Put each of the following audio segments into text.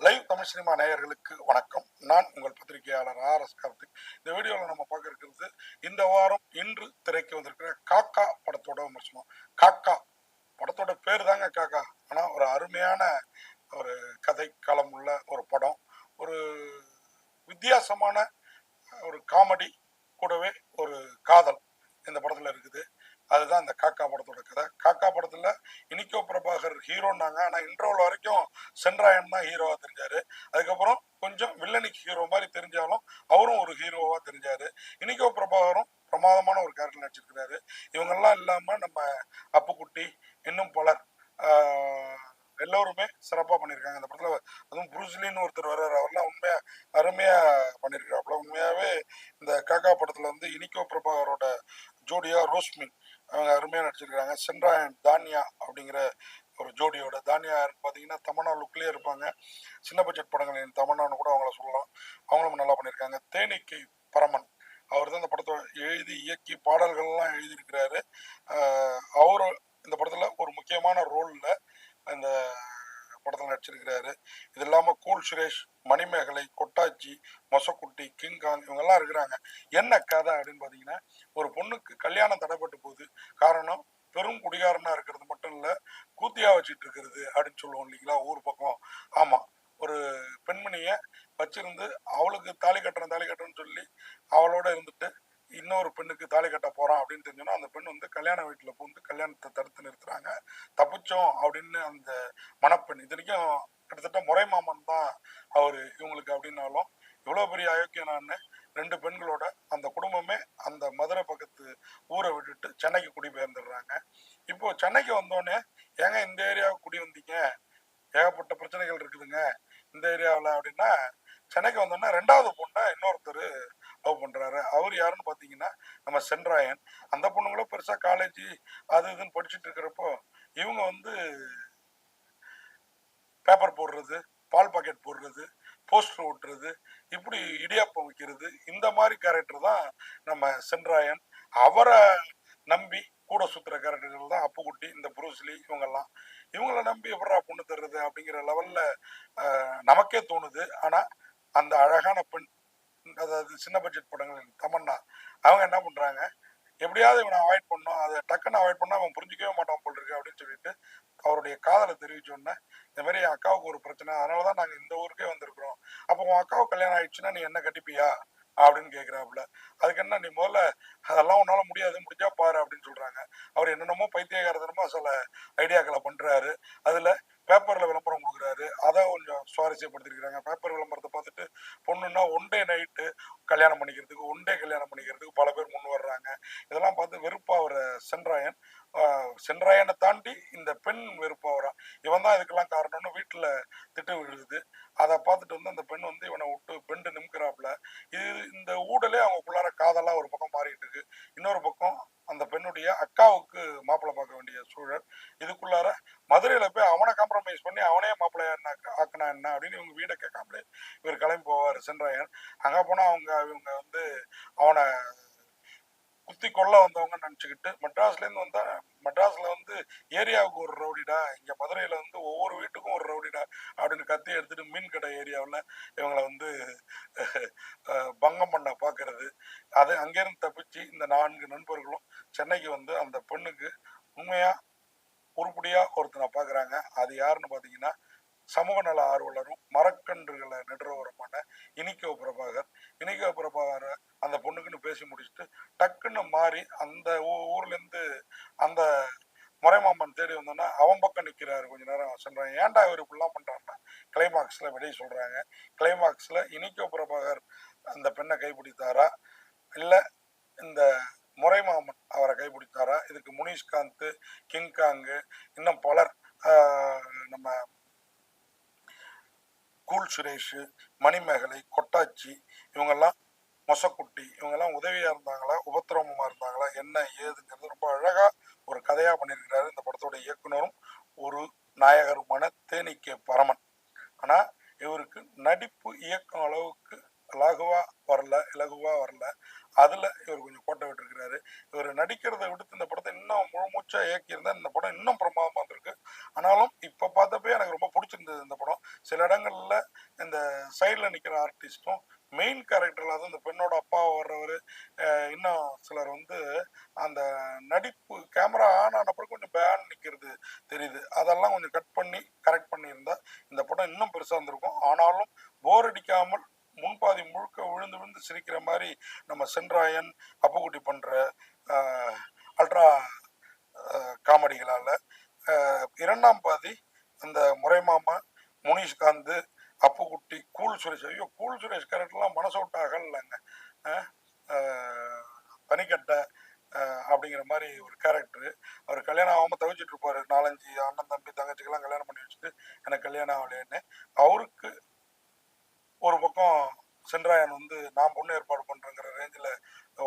Live Tamil cinema நேயர்களுக்கு வணக்கம். நான் உங்கள் பத்திரிகையாளர் ஆர்.எஸ். கார்த்திக். இந்த வீடியோவில் நம்ம பார்க்க இருக்கிறது இந்த வாரம் இன்று திரைக்கு வந்திருக்கிற காக்கா படத்தோட விமர்சனம். காக்கா படத்தோட பேர் தாங்க காக்கா. ஆனால் ஒரு அருமையான ஒரு கதை களம் உள்ள ஒரு படம். ஒரு வித்தியாசமான ஒரு காமெடி கூடவே ஒரு காதல் இந்த படத்தில் இருக்குது. அதுதான் இந்த காக்கா படத்தோட கதை. காக்கா படத்துல இனிக்கோ பிரபாகர் ஹீரோன்னாங்க. ஆனா இன்ட்ரோல் வரைக்கும் சென்ராயன் தான் ஹீரோவா தெரிஞ்சாரு. அதுக்கப்புறம் கொஞ்சம் வில்லனிக் ஹீரோ மாதிரி தெரிஞ்சாலும் அவரும் ஒரு ஹீரோவா தெரிஞ்சாரு. இனிக்கோ பிரபாகரும் பிரமாதமான ஒரு கேரக்டர் நடிச்சிருக்கிறாரு. இவங்கெல்லாம் இல்லாம நம்ம அப்புக்குட்டி இன்னும் பலர் எல்லோருமே சிறப்பாக பண்ணியிருக்காங்க இந்த படத்தில். அதுவும் புரூஸ்லின்னு ஒருத்தர் வர்றாரு, அவர்லாம் உண்மையா அருமையா பண்ணியிருக்காப்புல. உண்மையாவே இந்த காக்கா படத்துல வந்து இனிக்கோ பிரபாகரோட ஜோடியா ரோஸ்மின் அவங்க அருமையாக நடிச்சிருக்காங்க. சென்ராயன் தானியா அப்படிங்கிற ஒரு ஜோடியோட. தானியா பார்த்தீங்கன்னா தமன்னா லுக்லேயே இருப்பாங்க. சின்ன பட்ஜெட் படங்களின் தமன்னான்னு கூட அவங்கள சொல்லலாம். அவங்களும் நல்லா பண்ணியிருக்காங்க. தேனிக்கை பரமன் அவர் தான் இந்த படத்தை எழுதி இயக்கி பாடல்கள்லாம் எழுதியிருக்கிறாரு. அவரு இந்த படத்தில் ஒரு முக்கியமான ரோலில் இந்த படத்தில் நடிச்சிருக்கிறாரு. இது இல்லாமல் கூல் சுரேஷ், மணிமேகலை, கொட்டாச்சி, மொசக்குட்டி, கிங்காங் இவங்கெல்லாம் இருக்கிறாங்க. என்ன கதை அப்படின்னு பார்த்தீங்கன்னா, ஒரு பொண்ணுக்கு கல்யாணம் தடைப்பட்டு போகுது. காரணம் பெரும் குடிகாரனா இருக்கிறது மட்டும் இல்லை, கூத்தியா வச்சுட்டு இருக்கிறது அப்படின்னு சொல்லுவோம் இல்லைங்களா ஊர் பக்கம். ஆமாம், ஒரு பெண்மணியை வச்சிருந்து அவளுக்கு தாலி கட்டுறேன்னு சொல்லி அவளோட இருந்துட்டு இன்னொரு பெண்ணுக்கு தாலி கட்ட போறான் அப்படின்னு தெரிஞ்சோன்னா அந்த பெண் வந்து கல்யாண வீட்டுல பூந்து கல்யாணத்தை தடுத்து நிறுத்துறாங்க. தப்பிச்சோம் அப்படின்னு அந்த மணப்பெண், இத்தனைக்கும் கிட்டத்தட்ட முறை மாமன் தான் அவரு இவங்களுக்கு அப்படின்னாலும், இவ்வளவு பெரிய அயோக்கியனான்னு ரெண்டு பெண்களோட அந்த குடும்பமே அந்த மதுரை பக்கத்து ஊரை விட்டுட்டு சென்னைக்கு குடிபெயர்ந்துடுறாங்க. இப்போ சென்னைக்கு வந்தோடனே, ஏங்க இந்த ஏரியாவுக்கு குடி வந்தீங்க, ஏகப்பட்ட பிரச்சனைகள் இருக்குதுங்க இந்த ஏரியாவில் அப்படின்னா, சென்னைக்கு வந்தோம்னா ரெண்டாவது பொண்ணை இன்னொருத்தர் லவ் பண்றாரு. அவர் யாருன்னு பாத்தீங்கன்னா நம்ம சென்ராயன். அந்த பொண்ணுங்களும் பெருசா காலேஜ் அது இதுன்னு படிச்சுட்டு இருக்கிறப்போ இவங்க வந்து பேப்பர் போடுறது, பால் பாக்கெட் போடுறது, போஸ்டர் ஓட்டுறது, இப்படி இடியாப்பம் வைக்கிறது, இந்த மாதிரி கேரக்டர் தான் நம்ம சென்ராயன். அவரை நம்பி கூட சுத்துற கேரக்டர்கள் தான் அப்புக்குட்டி, இந்த புரூஸ்லி இவங்கெல்லாம். இவங்கள நம்பி எப்படா பொண்ணு தர்றது அப்படிங்கிற லெவல்ல நமக்கே தோணுது. ஆனா அந்த அழகான பெண், அதாவது சின்ன பட்ஜெட் படங்கள் தமன்னா, அவங்க என்ன பண்றாங்க, எப்படியாவது இவனை அவாய்ட் பண்ணோம், அதை டக்குன்னு அவாய்ட் பண்ணா அவன் புரிஞ்சிக்கவே மாட்டான் போல் இருக்கு அப்படின்னு சொல்லிட்டு அவருடைய காதலை தெரிவிச்சோன்னே, இந்த மாதிரி என் அக்காவுக்கு ஒரு பிரச்சனை, அதனாலதான் நாங்க இந்த ஊருக்கே வந்திருக்கிறோம். அப்போ உன் அக்காவுக்கு கல்யாணம் ஆயிடுச்சுன்னா நீ என்ன கட்டிப்பியா அப்படின்னு கேட்கிறாப்புல. அதுக்கு என்ன, நீ முதல்ல அதெல்லாம் உன்னால முடியாது, முடிஞ்சா பாரு அப்படின்னு சொல்றாங்க. அவர் என்னென்னமோ பைத்தியகாரத்தனமா சில ஐடியாக்களை பண்றாரு. அதுல பேப்பர்ல விளம்பரம் கொடுக்குறாரு. அதை கொஞ்சம் சுவாரஸ்யப்படுத்திருக்கிறாங்க. பேப்பர் விளம்பரத்தை பார்த்துட்டு பொண்ணுன்னா ஒன் டே நைட்டு கல்யாணம் பண்ணிக்கிறதுக்கு, ஒன் டே கல்யாணம் பண்ணிக்கிறதுக்கு பல பேர் முன் வர்றாங்க. இதெல்லாம் பார்த்து வெறுப்பாகிற சென்ராயன், சென்ராயனை தாண்டி இந்த பெண் வெறுப்பாகிறா. இவன் தான் இதுக்கெல்லாம் காரணம்னு வீட்டில் திட்டு விழுகுது. அதை பார்த்துட்டு வந்து அந்த பெண் வந்து இவனை விட்டு பெண்டு நிமிக்கிறாப்புல. இது இந்த ஊடலே அவங்களுக்குள்ளார காதலாக ஒரு பக்கம் மாறிட்டு இருக்கு. இன்னொரு பக்கம் அந்த பெண்ணுடைய அக்காவுக்கு மாப்பிள்ளை பார்க்க வேண்டிய சூழல். இதுக்குள்ளார மதுரையில போய் அவனை காம்ப்ரமைஸ் பண்ணி அவனே மாப்பிள்ளையா ஆக்கினா என்ன அப்படின்னு இவங்க வீடை கேட்காமலே இவர் கிளம்பி போவார் சென்ராயன். அங்கே போனால் இவங்க வந்து அவனை குத்தி கொள்ள வந்தவங்க நினச்சிக்கிட்டு மெட்ராஸ்லேருந்து வந்தா, மெட்ராஸில் வந்து ஏரியாவுக்கு ஒரு ரவுடிடா, இங்கே மதுரையில் வந்து ஒவ்வொரு வீட்டுக்கும் ஒரு ரவுடிடா அப்படின்னு கத்தி எடுத்துட்டு மீன் கடை ஏரியாவில் இவங்களை வந்து பங்கம் பண்ண பார்க்கறது. அது அங்கேருந்து தப்பிச்சு இந்த 4 நண்பர்களும் சென்னைக்கு வந்து அந்த பெண்ணுக்கு உண்மையாக உருப்படியாக ஒருத்தனை பார்க்குறாங்க. அது யாருன்னு பார்த்தீங்கன்னா, சமூக நல ஆர்வலரும் மரக்கன்றுகளை நடுறவருமான இனிக்கோ பிரபாகர். இனிக்கோ பிரபாகரை அந்த பொண்ணுக்குன்னு பேசி முடிச்சுட்டு டக்குன்னு மாறி அந்த ஊர்லேருந்து அந்த முறைமாமன் தேடி வந்தோன்னா அவன் பக்கம் நிற்கிறாரு. கொஞ்ச நேரம் சொல்றாங்க, ஏன்டா இவர் இப்படிலாம் பண்றாருன்னா கிளைமாக்ஸ்ல விடை சொல்றாங்க. கிளைமாக்ஸ்ல இனிக்கோ பிரபாகர் அந்த பெண்ணை கைப்பிடித்தாரா, இல்லை இந்த முறைமாமன் அவரை கைப்பிடித்தாரா? இதுக்கு முனிஷ்காந்த், கிங்காங்கு, இன்னும் பலர், நம்ம கூல் சுரேஷ், மணிமேகலை, கொட்டாச்சி இவங்கெல்லாம், மொசக்குட்டி இவங்கெல்லாம் உதவியா இருந்தாங்களா, உபத்திரவமா இருந்தாங்களா, என்ன ஏதுங்கிறது ரொம்ப அழகா ஒரு கதையா பண்ணியிருக்கிறாரு இந்த படத்தோட இயக்குனரும் ஒரு நாயகருமான தேனிக்கே பரமன். ஆனா இவருக்கு நடிப்பு இயக்கம் அளவுக்கு லாகுவா வரல, இலகுவா வரல. அதுல இவர் கொஞ்சம் கோட்டை விட்டுருக்கிறாரு. இவர் நடிக்கிறத விடுத்து இந்த படத்தை இன்னும் முழு மூச்சா இயக்கியிருந்தா இந்த படம் இன்னும் பிரமாதமா இருந்திருக்கு. ஆனாலும் இப்ப பார்த்தப்பயே எனக்கு ரொம்ப பிடிச்சிருந்தது இந்த படம். சில இடங்கள்ல இந்த சைடுல நிக்கிற ஆர்டிஸ்டும் மெயின் கேரக்டர்ல, அதாவது இந்த பெண்ணோட அப்பாவா வர்றவர், இன்னும் சிலர் வந்து அந்த நடிப்பு கேமரா ஆன் ஆன பிறகு கொஞ்சம் பேன் நிக்கிறது தெரியுது. அதெல்லாம் கொஞ்சம் கட் பண்ணி கரெக்ட் பண்ணியிருந்தா இந்த படம் இன்னும் பெருசா இருந்திருக்கும். ஆனாலும் போர் அடிக்காமல் முன்பாதி முழுக்க விழுந்து விழுந்து சிரிக்கிற மாதிரி நம்ம சென்றாயன், அப்புக்குட்டி பண்ற அல்ட்ரா காமெடிகளால, இரண்டாம் பாதி அந்த முறைமாமா, முனிஷ்காந்த், அப்புக்குட்டி, கூல் சுரேஷ். ஐயோ, கூல் சுரேஷ் கேரக்டர்லாம் மனசை விட்டு அகலங்க. தனிக்கட்டை அப்படிங்கிற மாதிரி ஒரு கேரக்டர். அவர் கல்யாணம் ஆகாம தவிச்சிட்டு இருப்பாரு. 4-5 அண்ணன் தம்பி தங்கச்சிக்கெல்லாம் கல்யாணம் பண்ணி வச்சுட்டு எனக்கு கல்யாணம் ஆகலைன்னு. அவருக்கு ஒரு பக்கம் சென்றாயன் வந்து நான் பொண்ணு ஏற்பாடு பண்றேங்கிற ரேஞ்சில்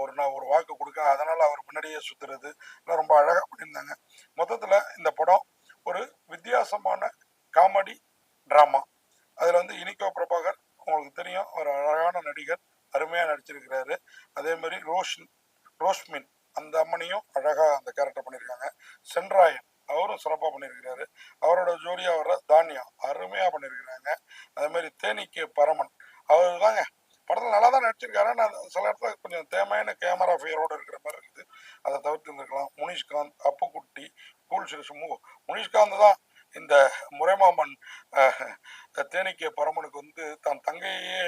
ஒரு வாக்கு கொடுக்க, அதனால அவர் முன்னாடியே சுத்துறது எல்லாம் ரொம்ப அழகா பண்ணியிருந்தாங்க. மொத்தத்துல இந்த படம் ஒரு வித்தியாசமான காமெடி டிராமா. அதுல வந்து இனிகோ பிரபாகர் உங்களுக்கு தெரியும், ஒரு அழகான நடிகர், அருமையா நடிச்சிருக்கிறாரு. அதே மாதிரி ரோஷ்மின் அந்த அம்மனையும் அழகா அந்த கேரக்டர் பண்ணியிருக்காங்க. சென்றாயன் அவரும் சிறப்பாக பண்ணியிருக்கிறாரு. அவரோட ஜோடியா வர தானியா அருமையா பண்ணியிருக்கிறாங்க. அதே மாதிரி தேனிக்கு பரமன் அவர் தாங்க படத்தில் நல்லா தான் நடிச்சிருக்காரு. நான் சில இடத்துல கொஞ்சம் தேமையான கேமரா ஃபையரோட இருக்கிற மாதிரி இருக்குது. அதை தவிர்த்து இருந்திருக்கலாம். முனிஷ்காந்த், அப்புக்குட்டி, கூல் சுரேஷ். முனிஷ்காந்த் தான் இந்த முறைமாமன் தேனிக்கு பரமனுக்கு வந்து தன் தங்கையே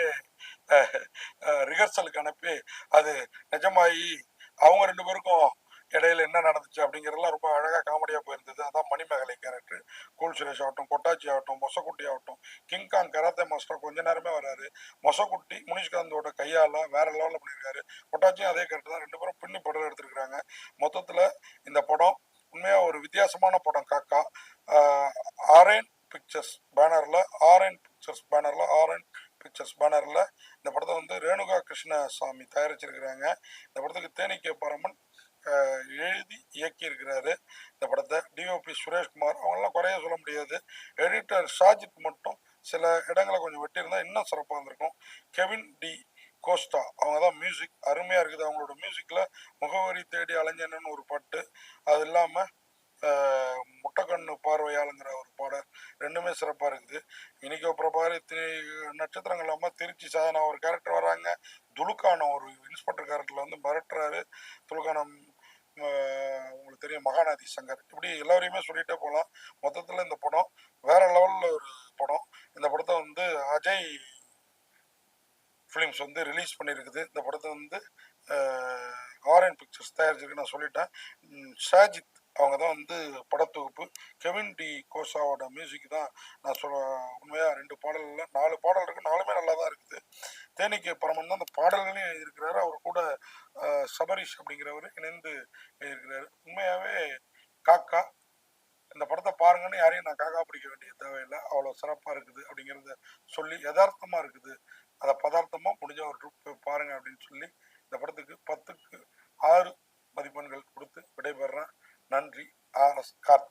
ரிஹர்சலுக்கு அனுப்பி அது நிஜமாயி அவங்க 2 பேருக்கும் இடையில என்ன நடந்துச்சு அப்படிங்கிறதுலாம் ரொம்ப அழகா காமெடியா போயிருந்தது. அதான் மணிமேகலை கேரக்டர். கூல் சுரேஷ் ஆகட்டும், கொட்டாச்சி ஆகட்டும், மொசக்குட்டி ஆகட்டும், கிங்காங் கராத்தே மாஸ்டர் கொஞ்ச நேரமே வராரு. மொசக்குட்டி முனிஷ்காந்தோட கையால வேற லெவலில் பண்ணியிருக்காரு. கொட்டாச்சியும் அதே கேரக்டர் தான். 2 பேரும் பின்னி படம் எடுத்திருக்கிறாங்க. மொத்தத்துல இந்த படம் உண்மையா ஒரு வித்தியாசமான படம். காக்கா ஆர்என் பிக்சர்ஸ் பேனர்ல இந்த படத்தை வந்து ரேணுகா கிருஷ்ணசாமி தயாரிச்சிருக்கிறாங்க. இந்த படத்துக்கு தேனிக்கே பரமன் எழுதி இயக்கி இருக்கிறாரு. இந்த படத்தை டிஓபி சுரேஷ்குமார், அவங்களாம் குறைய சொல்ல முடியாது. எடிட்டர் ஷாஜித் மட்டும் சில இடங்களை கொஞ்சம் வெட்டியிருந்தா இன்னும் சிறப்பாக இருந்திருக்கும். கெவின் டி கோஸ்டா அவங்க தான் மியூசிக், அருமையா இருக்குது. அவங்களோட மியூசிக்ல முகவரி தேடி அலைஞ்சன்னு ஒரு பாட்டு, அது இல்லாம முட்டைக்கண்ணு பார்வையாளுங்கிற ஒரு பாடல், ரெண்டுமே சிறப்பா இருக்குது. இனிக்கோ பிரபாகர் நட்சத்திரங்கள் இல்லாம திருச்சி சாதனா ஒரு கேரக்டர் வராங்க. துலுக்கான ஒரு இன்ஸ்பெக்டர் கேரக்டர்ல வந்து மிரட்டுறாரு. துலுக்கானம் உங்களுக்கு தெரியும், மகாநதி சங்கர், இப்படி எல்லாரையுமே சொல்லிட்டே போகலாம். மொத்தத்துல இந்த படம் வேற லெவல்ல ஒரு படம். இந்த படத்தை வந்து அஜய் ஃபிலிம்ஸ் வந்து ரிலீஸ் பண்ணியிருக்குது. இந்த படத்தை வந்து ஆர்என் பிக்சர்ஸ் தயாரிச்சிருக்கு நான் சொல்லிட்டேன். ஷாஜித் அவங்க தான் வந்து படத்தொகுப்பு. கெவின் டி கோஷாவோட மியூசிக் தான் நான் உண்மையா 2 பாடல்கள் 4 பாடல் இருக்கு, 4மே நல்லா தான் இருக்குது. தேனிக்கு பரமன் தான் அந்த பாடல்களையும் எழுதியிருக்கிறாரு. அவர் கூட சபரிஷ் அப்படிங்கிறவர் இணைந்து எழுதியிருக்கிறாரு. உண்மையாவே காக்கா இந்த படத்தை பாருங்கன்னு யாரையும் நான் காக்கா பிடிக்க வேண்டிய தேவையில்லை. அவ்வளோ சிறப்பாக இருக்குது அப்படிங்கிறத சொல்லி, யதார்த்தமாக இருக்குது, அதை பதார்த்தமாக முடிஞ்ச ஒரு ட்ரிப் பாருங்க அப்படின்னு சொல்லி இந்த படத்துக்கு 10க்கு 6 மதிப்பெண்கள் கொடுத்து விடைபெறேன். நன்றி. ஆர்எஸ் கார்த்திக்.